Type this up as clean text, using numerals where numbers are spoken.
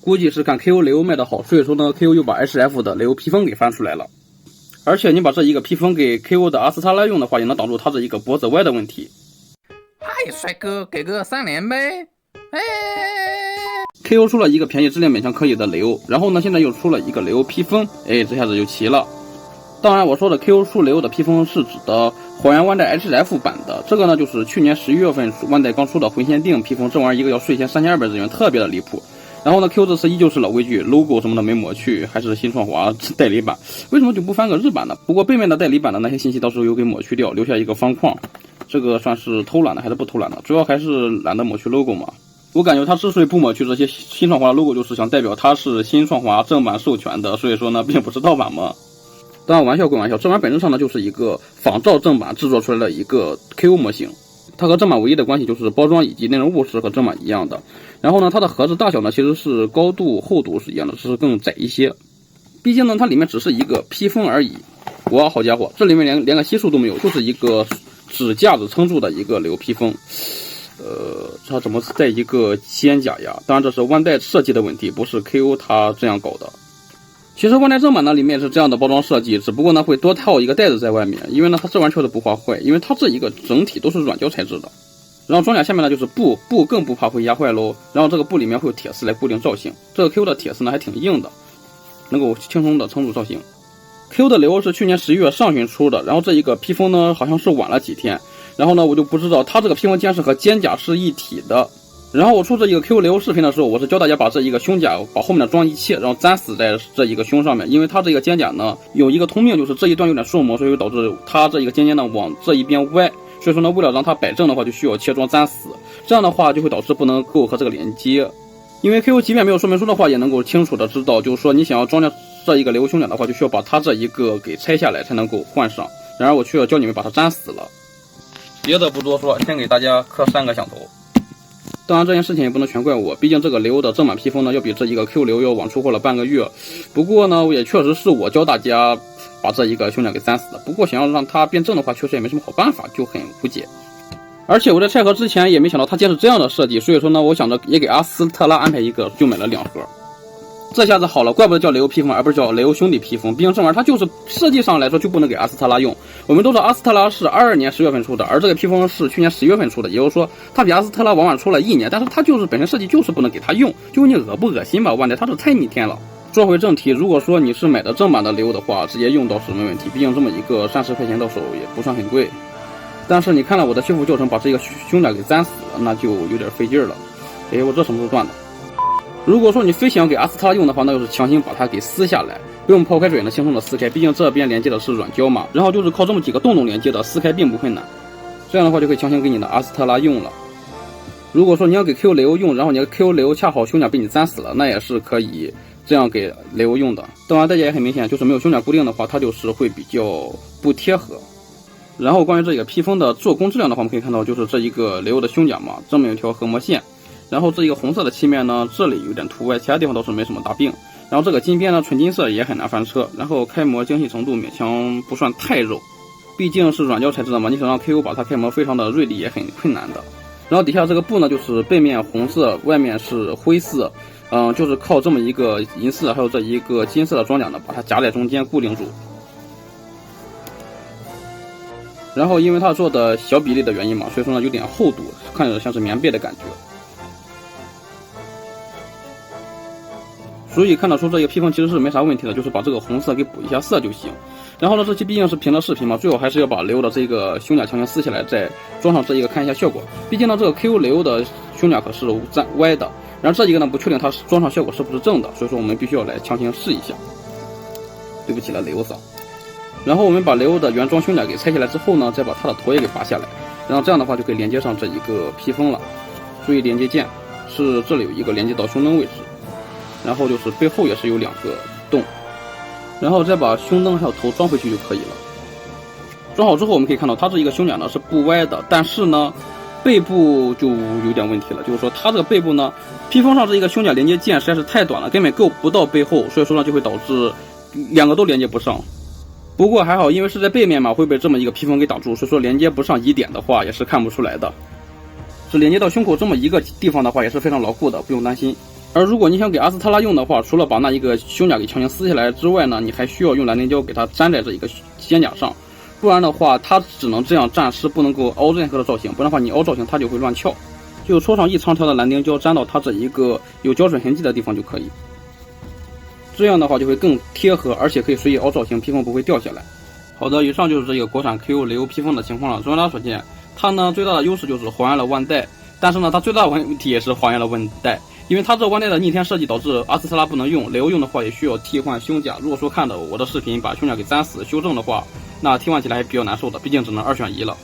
估计是看 KO 雷欧卖的好，所以说呢 KO 又把 HF 的雷欧披风给翻出来了。而且你把这一个披风给 KO 的阿斯塔拉用的话，也能挡住他这一个脖子歪的问题。嗨，帅哥，给个3连呗！哎 ，KO 出了一个便宜质量勉强可以的雷欧，然后呢，现在又出了一个雷欧披风，哎，这下子就齐了。当然，我说的 KO 出雷欧的披风是指的还原万代 HF 版的，这个呢就是去年11月份万代刚出的魂限定披风，这玩意儿一个要税前3200日元，特别的离谱。然后呢 ，Q 这次依旧是老规矩 ，logo 什么的没抹去，还是新创华代理版，为什么就不翻个日版呢？不过背面的代理版的那些信息到时候又给抹去掉，留下一个方框，这个算是偷懒的还是不偷懒的？主要还是懒得抹去 logo 嘛。我感觉他之所以不抹去这些新创华的 logo， 就是想代表他是新创华正版授权的，所以说呢，并不是盗版嘛。当然玩笑归玩笑，这玩意本质上呢就是一个仿照正版制作出来的一个 KO 模型。它和正版唯一的关系就是包装以及内容物是和正版一样的，然后呢，它的盒子大小呢其实是高度厚度是一样的，只是更窄一些。毕竟呢，它里面只是一个披风而已。哇，好家伙，这里面连个吸数都没有，就是一个纸架子撑住的一个雷欧披风。它怎么带一个肩甲呀？当然这是万代设计的问题，不是 KO 它这样搞的。其实万代正版呢里面是这样的包装设计，只不过呢会多套一个袋子在外面，因为呢它这玩意儿确实不怕坏，因为它这一个整体都是软胶材质的。然后装甲下面呢就是布更不怕会压坏喽。然后这个布里面会有铁丝来固定造型，这个 Q 的铁丝呢还挺硬的，能够轻松的撑住造型。Q 的雷欧是去年11月上旬出的，然后这一个披风呢好像是晚了几天，然后呢我就不知道它这个披风竟然是和肩甲是一体的。然后我出这一个 Q 雷欧视频的时候，我是教大家把这一个胸甲把后面的装一切，然后粘死在这一个胸上面，因为它这个肩甲呢有一个通病，就是这一段有点受磨，所以导致它这一个尖呢往这一边歪，所以说呢为了让它摆正的话，就需要切装粘死，这样的话就会导致不能够和这个连接。因为 Q 即便没有说明书的话，也能够清楚的知道，就是说你想要装这一个雷欧胸甲的话，就需要把它这一个给拆下来才能够换上。然而我却要教你们把它粘死了。别的不多说，先给大家磕3个响头。当然这件事情也不能全怪我，毕竟这个雷欧的正版披风呢要比这一个 Q 雷欧要晚出货了半个月。不过呢也确实是我教大家把这一个胸甲给粘死的，不过想要让它变正的话确实也没什么好办法，就很无解。而且我在拆盒之前也没想到它竟然是这样的设计，所以说呢我想着也给阿斯特拉安排一个，就买了2盒。这下子好了，怪不得叫雷欧披风而不是叫雷欧兄弟披风，毕竟这玩意儿它就是设计上来说就不能给阿斯特拉用。我们都知道阿斯特拉是22年10月份出的，而这个披风是去年11月份出的，也就是说它比阿斯特拉晚晚出了1年，但是它就是本身设计就是不能给它用，就你恶不恶心吧？万代它是太逆天了。说回正题，如果说你是买的正版的雷欧的话，直接用倒是没问题，毕竟这么一个30块钱到手也不算很贵。但是你看了我的修复教程，把这个胸甲给粘死了，那就有点费劲了。哎，我这什么时候断的？如果说你非想给阿斯特拉用的话，那就是强行把它给撕下来，不用泡开水呢，轻松的撕开，毕竟这边连接的是软胶嘛，然后就是靠这么几个洞连接的，撕开并不困难。这样的话就可以强行给你的阿斯特拉用了。如果说你要给 Q 雷欧用，然后你的 Q 雷欧恰好胸甲被你粘死了，那也是可以这样给雷欧用的。当然代价也很明显，就是没有胸甲固定的话，它就是会比较不贴合。然后关于这个披风的做工质量的话，我们可以看到就是这一个雷欧的胸甲嘛，正面有条合膜线。然后这一个红色的漆面呢，这里有点凸歪，其他地方倒是没什么大病。然后这个金边呢，纯金色也很难翻车。然后开模精细程度勉强不算太肉，毕竟是软胶材质的嘛，你想让 KO 把它开模非常的锐利也很困难的。然后底下这个布呢，就是背面红色，外面是灰色，就是靠这么一个银色还有这一个金色的装甲呢，把它夹在中间固定住。然后因为它做的小比例的原因嘛，所以说呢有点厚度，看着像是棉被的感觉。所以看得出这个披风其实是没啥问题的，就是把这个红色给补一下色就行。然后呢，这期毕竟是凭着视频嘛，最好还是要把雷欧的这个胸甲强行撕下来，再装上这一个看一下效果。毕竟呢，这个 Q 雷欧的胸甲可是歪的，然后这一个呢不确定它装上效果是不是正的，所以说我们必须要来强行试一下。对不起了，雷欧桑。然后我们把雷欧的原装胸甲给拆下来之后呢，再把它的头也给拔下来，然后这样的话就可以连接上这一个披风了。注意连接键是这里有一个连接到胸灯位置。然后就是背后也是有2个洞，然后再把胸灯还有头装回去就可以了。装好之后我们可以看到它这一个胸甲呢是不歪的，但是呢背部就有点问题了，就是说它这个背部呢披风上这一个胸甲连接键实在是太短了，根本够不到背后，所以说呢就会导致2个都连接不上。不过还好，因为是在背面嘛，会被这么一个披风给挡住，所以说连接不上疑点的话也是看不出来的。是连接到胸口这么一个地方的话也是非常牢固的，不用担心。而如果你想给阿斯特拉用的话，除了把那一个胸甲给强行撕下来之外呢，你还需要用蓝凝胶给它粘在这一个肩甲上，不然的话它只能这样暂时不能够凹任何的造型，不然的话你凹造型它就会乱翘。就戳上一长条的蓝凝胶粘到它这一个有胶水痕迹的地方就可以，这样的话就会更贴合，而且可以随意凹造型，披风不会掉下来。好的，以上就是这个国产 KO 雷欧披风的情况了。综合所见，它呢最大的优势就是还原了腕带，但是呢它最大的问题也是还原了腕带，因为它这腕带的逆天设计导致阿斯特拉不能用，雷欧用的话也需要替换胸甲。如果说看到我的视频把胸甲给粘死修正的话，那替换起来还比较难受的，毕竟只能2选1了。